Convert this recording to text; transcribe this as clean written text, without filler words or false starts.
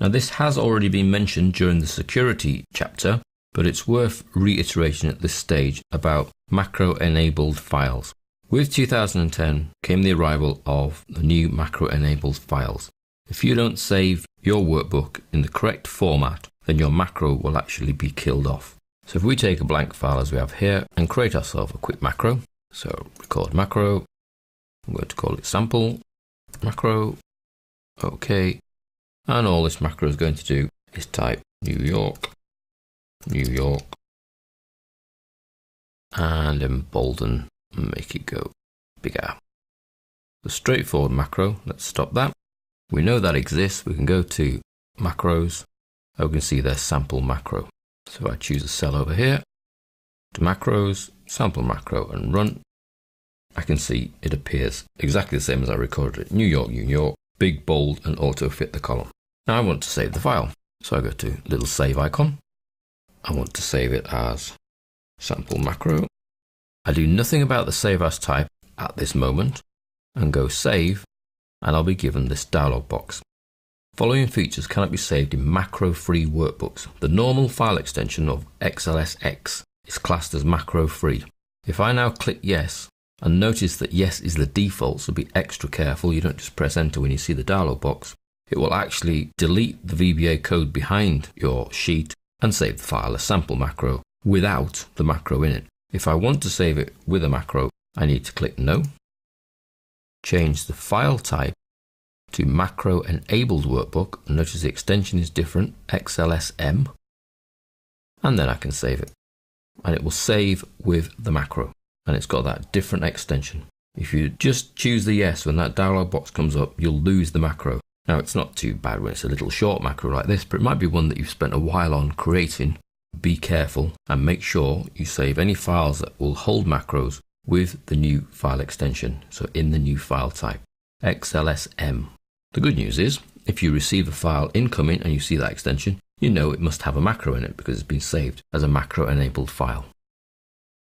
Now this has already been mentioned during the security chapter, but it's worth reiterating at this stage about macro-enabled files. With 2010 came the arrival of the new macro-enabled files. If you don't save your workbook in the correct format, then your macro will actually be killed off. So if we take a blank file as we have here and create ourselves a quick macro, so record macro, I'm going to call it sample macro, OK, and all this macro is going to do is type New York, and embolden and make it go bigger. The straightforward macro, let's stop that. We know that exists. We can go to macros. We can see there's sample macro. So if I choose a cell over here, to macros, sample macro, and run, I can see it appears exactly the same as I recorded it. New York, big, bold, and auto fit the column. Now I want to save the file. So I go to little save icon. I want to save it as sample macro. I do nothing about the save as type at this moment and go save, and I'll be given this dialog box. Following features cannot be saved in macro-free workbooks. The normal file extension of XLSX is classed as macro-free. If I now click yes, and notice that yes is the default, so be extra careful, you don't just press enter when you see the dialog box, it will actually delete the VBA code behind your sheet and save the file as sample macro without the macro in it. If I want to save it with a macro, I need to click no, change the file type to macro-enabled workbook, and notice the extension is different, XLSM, and then I can save it. And it will save with the macro, and it's got that different extension. If you just choose the yes when that dialog box comes up, you'll lose the macro. Now it's not too bad when it's a little short macro like this, but it might be one that you've spent a while on creating. Be careful and make sure you save any files that will hold macros with the new file extension, so in the new file type, XLSM. The good news is, if you receive a file incoming and you see that extension, you know it must have a macro in it because it's been saved as a macro-enabled file.